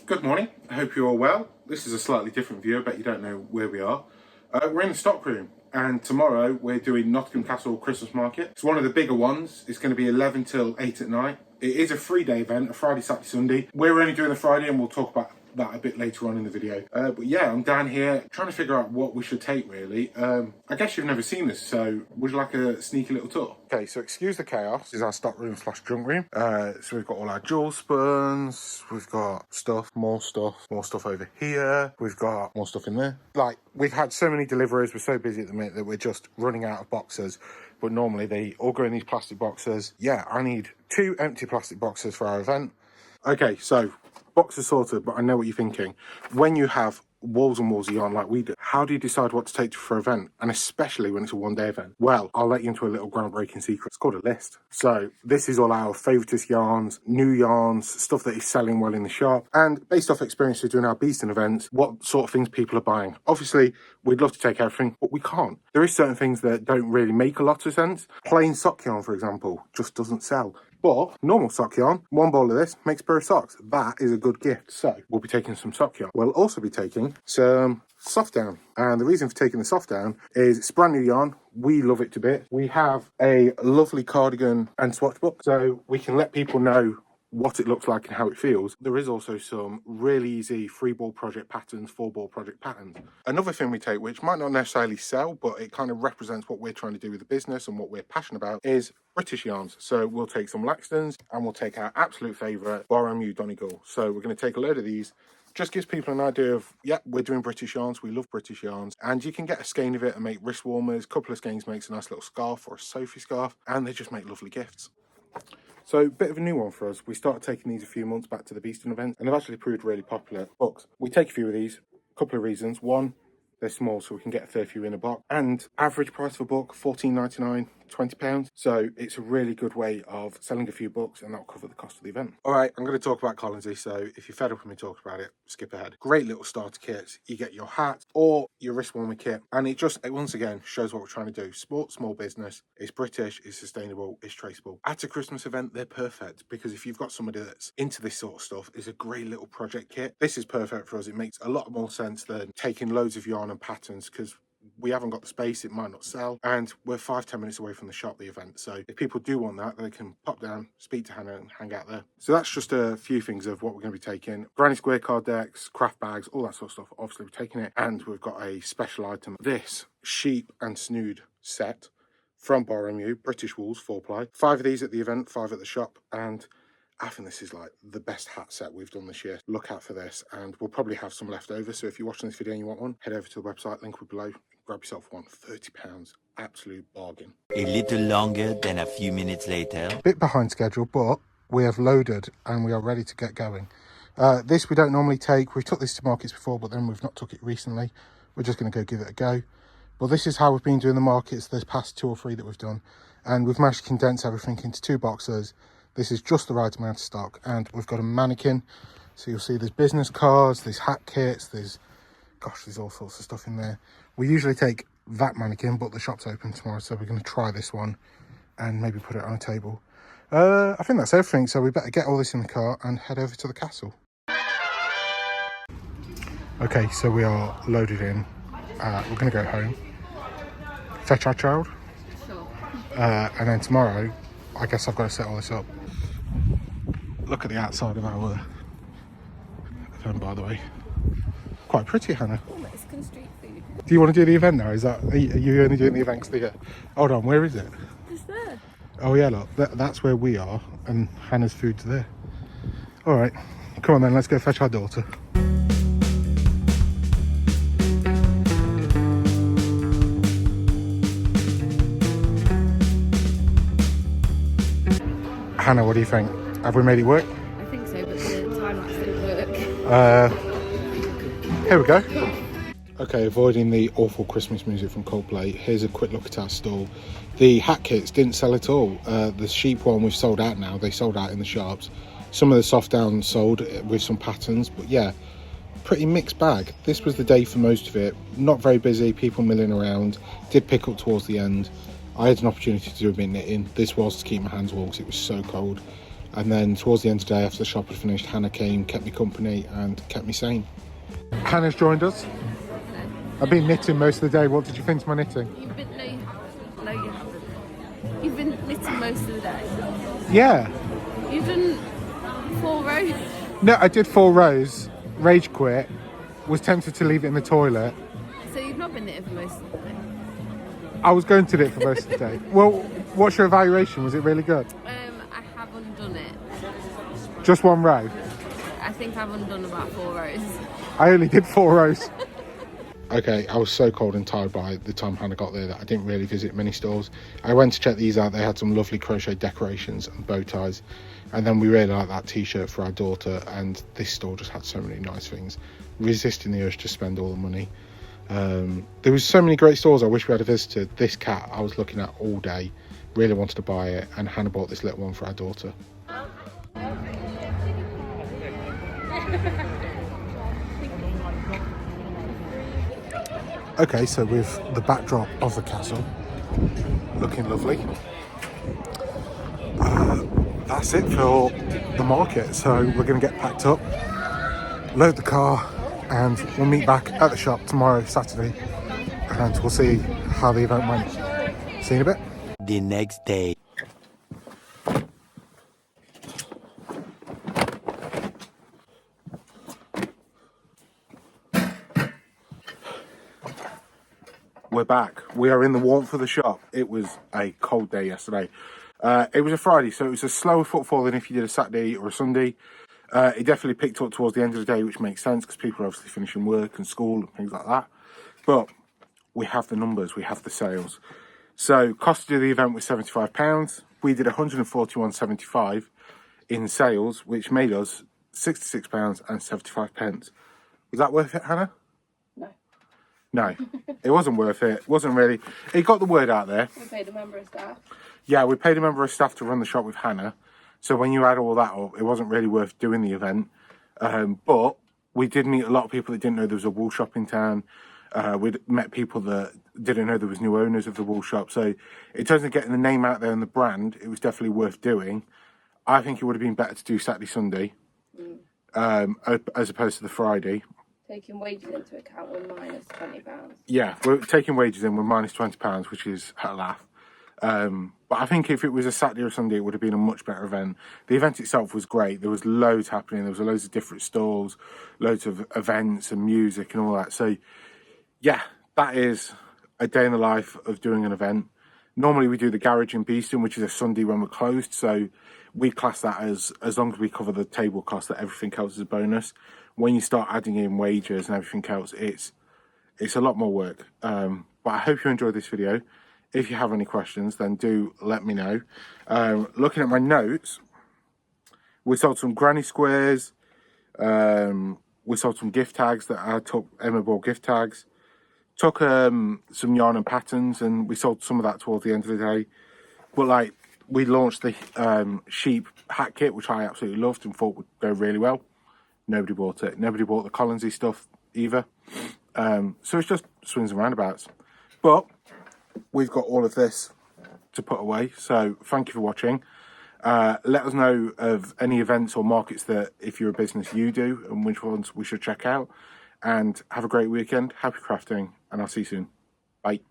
Good morning, I hope you're all well. This is a slightly different view, I bet you don't know where we are. We're in the stock room and tomorrow we're doing Nottingham Castle Christmas Market. It's one of the bigger ones, it's going to be 11 till 8 at night. It is a 3-day event, a Friday, Saturday, Sunday. We're only doing the Friday and we'll talk about that a bit later on in the video. But yeah, I'm down here trying to figure out what we should take really. I guess you've never seen this, so would you like a sneaky little tour? Okay, so excuse the chaos. This is our stock room / junk room. So we've got all our jewel spoons, we've got stuff, more stuff over here. We've got more stuff in there. Like, we've had so many deliveries, we're so busy at the minute that we're just running out of boxes. But normally they all go in these plastic boxes. Yeah, I need 2 empty plastic boxes for our event. Okay, so boxes sorted, but I know what you're thinking. When you have walls and walls of yarn like we do, how do you decide what to take for an event? And especially when it's a 1-day event. Well, I'll let you into a little groundbreaking secret. It's called a list. So this is all our favouriteest yarns, new yarns, stuff that is selling well in the shop. And based off experiences doing our beasting events, what sort of things people are buying. Obviously, we'd love to take everything, but we can't. There is certain things that don't really make a lot of sense. Plain sock yarn, for example, just doesn't sell. But normal sock yarn, 1 bowl of this makes a pair of socks. That is a good gift. So we'll be taking some sock yarn. We'll also be taking some soft down. And the reason for taking the soft down is it's brand new yarn. We love it to bits. We have a lovely cardigan and swatch book, so we can let people know what it looks like and how it feels. There is also some really easy 3-ball project patterns, 4-ball project patterns. Another thing we take, which might not necessarily sell, but it kind of represents what we're trying to do with the business and what we're passionate about, is British yarns. So we'll take some Laxtons and we'll take our absolute favourite Barham Donegal. So we're going to take a load of these. Just gives people an idea of, yeah, we're doing British yarns, we love British yarns, and you can get a skein of it and make wrist warmers. A couple of skeins makes a nice little scarf or a Sophie scarf, and they just make lovely gifts. So, a bit of a new one for us. We started taking these a few months back to the beasting event, and they've actually proved really popular. Books. We take a few of these, a couple of reasons. One, they're small, so we can get a fair few in a box. And average price for a book, £14.99, £20. So it's a really good way of selling a few books, and that'll cover the cost of the event. All right, I'm going to talk about Collinsy, so if you're fed up with me talking about it, skip ahead. Great little starter kits. You get your hat or your wrist warmer kit, and it just, once again, shows what we're trying to do. Support small business. It's British, it's sustainable, it's traceable. At a Christmas event, they're perfect, because if you've got somebody that's into this sort of stuff, it's a great little project kit. This is perfect for us. It makes a lot more sense than taking loads of yarn and patterns, because we haven't got the space, it might not sell, and we're 5-10 minutes away from the shop, the event. So if people do want that, they can pop down, speak to Hannah and hang out there. So that's just a few things of what we're going to be taking. Granny Square card decks, craft bags, all that sort of stuff. Obviously we're taking it, and we've got a special item, this sheep and snood set from Barham, British wools, 4-ply. 5 of these at the event, 5 at the shop, and I think this is like the best hat set we've done this year. Look out for this, and we'll probably have some left over. So if you're watching this video and you want one, head over to the website, link will be below. Grab yourself one, £30, absolute bargain. A little longer than a few minutes later. Bit behind schedule, but we have loaded and we are ready to get going. This we don't normally take. We've took this to markets before, but then we've not took it recently. We're just going to go give it a go. But this is how we've been doing the markets this past 2 or 3 that we've done. And we've managed to condense everything into 2 boxes. This is just the right amount of stock, and we've got a mannequin. So you'll see there's business cards, there's hat kits, there's all sorts of stuff in there. We usually take that mannequin, but the shop's open tomorrow, so we're going to try this one and maybe put it on a table. I think that's everything, so we better get all this in the car and head over to the castle. Okay, so we are loaded in. We're going to go home, fetch our child, Sure. and then tomorrow, I guess I've got to set all this up. Look at the outside of our phone, by the way. Quite pretty, Hannah. Oh, Mexican street food. Do you want to do the event now? Are you only doing the event? Hold on, where is it? It's there. Oh yeah, look, that's where we are, and Hannah's food's there. All right, come on then, let's go fetch our daughter. Hannah, what do you think? Have we made it work? I think so, but the time-lapse didn't work. Here we go. Okay, avoiding the awful Christmas music from Coldplay, here's a quick look at our stall. The hat kits didn't sell at all. The sheep one we've sold out now. They sold out in the shops. Some of the soft down sold with some patterns, but yeah, pretty mixed bag. This was the day for most of it. Not very busy, people milling around. Did pick up towards the end. I had an opportunity to do a bit knitting. This was to keep my hands warm because it was so cold. And then towards the end of the day, after the shop had finished, Hannah came, kept me company and kept me sane. Hannah's joined us. I've been knitting most of the day. What did you think of my knitting? You've been no, you haven't. You've been knitting most of the day. Yeah. You've done 4 rows. No, I did 4 rows, rage quit, was tempted to leave it in the toilet. So you've not been knitting for most of the day. I was going to do it for most of the day. Well, what's your evaluation? Was it really good? I have undone it. Just 1 row? I think I've undone about 4 rows. I only did 4 rows. Okay, I was so cold and tired by the time Hannah got there that I didn't really visit many stores. I went to check these out. They had some lovely crochet decorations and bow ties. And then we really liked that t-shirt for our daughter. And this store just had so many nice things. Resisting the urge to spend all the money. There was so many great stores I wish we had visited. This cat I was looking at all day. Really wanted to buy it. And Hannah bought this little one for our daughter. Okay, so with the backdrop of the castle looking lovely, that's it for the market. So we're going to get packed up, load the car, and we'll meet back at the shop tomorrow, Saturday, and we'll see how the event went. See you in a bit. The next day. We're back. We are in the warmth of the shop. It was a cold day yesterday. It was a Friday, so it was a slower footfall than if you did a Saturday or a Sunday. It definitely picked up towards the end of the day, which makes sense because people are obviously finishing work and school and things like that. But we have the numbers, we have the sales. So cost to do the event was £75. We did £141.75 in sales, which made us £66.75. Was that worth it, Hannah? No, it wasn't worth it. It wasn't really. It got the word out there. We paid a member of staff. Yeah, we paid a member of staff to run the shop with Hannah. So when you add all that up, it wasn't really worth doing the event. But we did meet a lot of people that didn't know there was a wool shop in town. We'd met people that didn't know there was new owners of the wool shop. So in terms of getting the name out there and the brand, it was definitely worth doing. I think it would have been better to do Saturday, Sunday, as opposed to the Friday. Taking wages into account, we're minus £20. Yeah, we're taking wages in, we're minus £20, which is a laugh. But I think if it was a Saturday or Sunday, it would have been a much better event. The event itself was great. There was loads happening. There was loads of different stalls, loads of events and music and all that. So, yeah, that is a day in the life of doing an event. Normally we do the garage in Beeston, which is a Sunday when we're closed. So we class that as long as we cover the table cost, that everything else is a bonus. When you start adding in wages and everything else, it's a lot more work. But I hope you enjoyed this video. If you have any questions, then do let me know. Looking at my notes, we sold some granny squares. We sold some gift tags that I took, Emma bought gift tags. Took some yarn and patterns, and we sold some of that towards the end of the day. But like, we launched the sheep hat kit, which I absolutely loved and thought would go really well. Nobody bought it. Nobody bought the Collinsy stuff either. So it's just swings and roundabouts. But we've got all of this to put away. So thank you for watching. Let us know of any events or markets that, if you're a business, you do, and which ones we should check out. And have a great weekend. Happy crafting, and I'll see you soon. Bye.